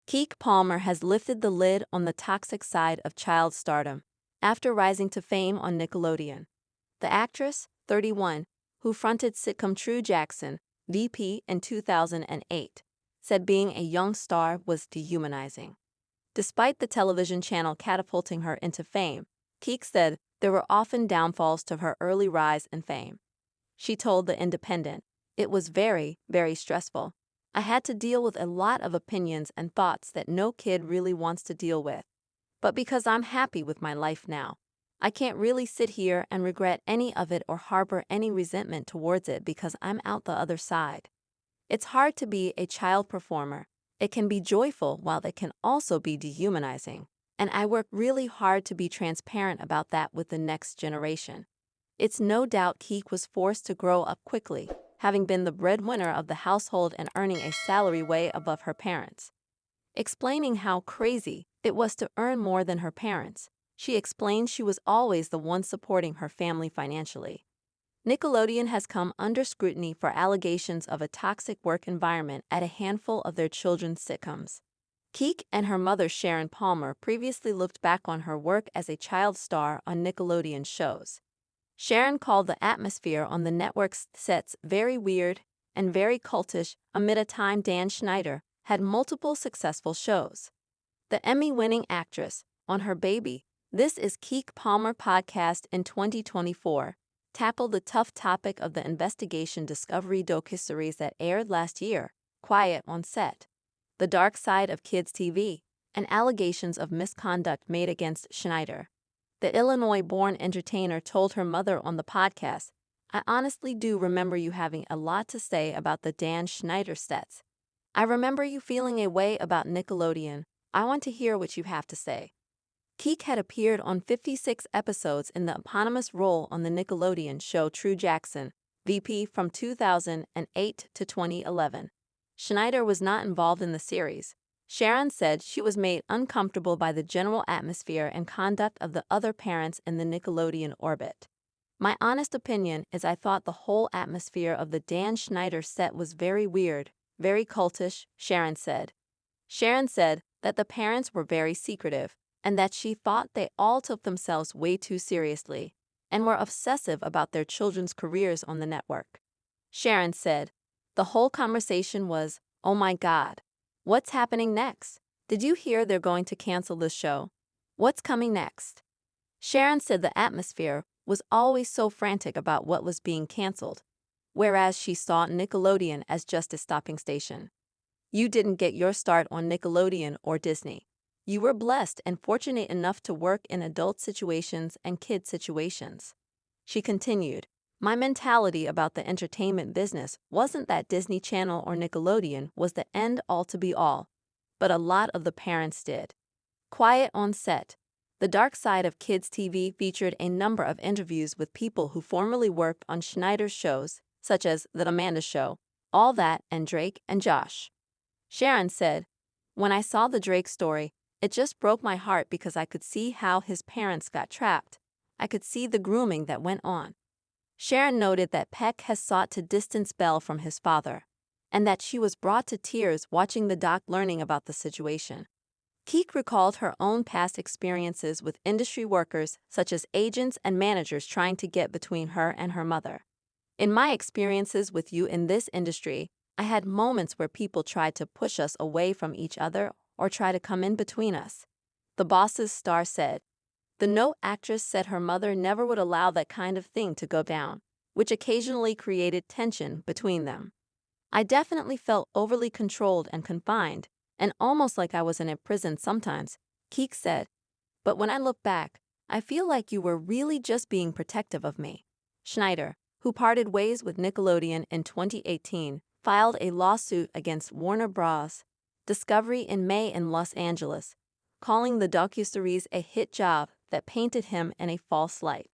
Keke Palmer has lifted the lid on the toxic side of child stardom after rising to fame on Nickelodeon. The actress, 31, who fronted sitcom True Jackson, VP in 2008, said being a young star was dehumanizing. Despite the television channel catapulting her into fame, Keke said there were often downfalls to her early rise in fame. She told The Independent, "It was very, very stressful. I had to deal with a lot of opinions and thoughts that no kid really wants to deal with. But because I'm happy with my life now, I can't really sit here and regret any of it or harbor any resentment towards it because I'm out the other side. It's hard to be a child performer. It can be joyful while it can also be dehumanizing. And I work really hard to be transparent about that with the next generation." It's no doubt Keke was forced to grow up quickly, having been the breadwinner of the household and earning a salary way above her parents. Explaining how crazy it was to earn more than her parents, she explained she was always the one supporting her family financially. Nickelodeon has come under scrutiny for allegations of a toxic work environment at a handful of their children's sitcoms. Keke and her mother Sharon Palmer previously looked back on her work as a child star on Nickelodeon shows. Sharon called the atmosphere on the network's sets very weird and very cultish amid a time Dan Schneider had multiple successful shows. The Emmy-winning actress, on her Baby, This Is Keke Palmer podcast in 2024, tackled the tough topic of the investigation Discovery docuseries that aired last year, Quiet on Set, The Dark Side of Kids TV, and allegations of misconduct made against Schneider. The Illinois-born entertainer told her mother on the podcast, "I honestly do remember you having a lot to say about the Dan Schneider sets. I remember you feeling a way about Nickelodeon. I want to hear what you have to say." Keke had appeared on 56 episodes in the eponymous role on the Nickelodeon show True Jackson, VP from 2008 to 2011. Schneider was not involved in the series. Sharon said she was made uncomfortable by the general atmosphere and conduct of the other parents in the Nickelodeon orbit. "My honest opinion is I thought the whole atmosphere of the Dan Schneider set was very weird, very cultish," Sharon said. Sharon said that the parents were very secretive and that she thought they all took themselves way too seriously and were obsessive about their children's careers on the network. Sharon said, "The whole conversation was, 'Oh my God. What's happening next? Did you hear they're going to cancel this show? What's coming next?'" Sharon said the atmosphere was always so frantic about what was being canceled, whereas she saw Nickelodeon as just a stopping station. "You didn't get your start on Nickelodeon or Disney. You were blessed and fortunate enough to work in adult situations and kid situations." She continued, "My mentality about the entertainment business wasn't that Disney Channel or Nickelodeon was the end all to be all, but a lot of the parents did." Quiet on Set, The Dark Side of Kids TV featured a number of interviews with people who formerly worked on Schneider's shows, such as The Amanda Show, All That, and Drake and Josh. Sharon said, "When I saw the Drake story, it just broke my heart because I could see how his parents got trapped. I could see the grooming that went on." Sharon noted that Peck has sought to distance Belle from his father, and that she was brought to tears watching the doc learning about the situation. Keke recalled her own past experiences with industry workers such as agents and managers trying to get between her and her mother. "In my experiences with you in this industry, I had moments where people tried to push us away from each other or try to come in between us," the Boss's star said. The Note actress said her mother never would allow that kind of thing to go down, which occasionally created tension between them. "I definitely felt overly controlled and confined, and almost like I was in a prison sometimes," Keke said. "But when I look back, I feel like you were really just being protective of me." Schneider, who parted ways with Nickelodeon in 2018, filed a lawsuit against Warner Bros. Discovery in May in Los Angeles, calling the docuseries a hit job that painted him in a false light.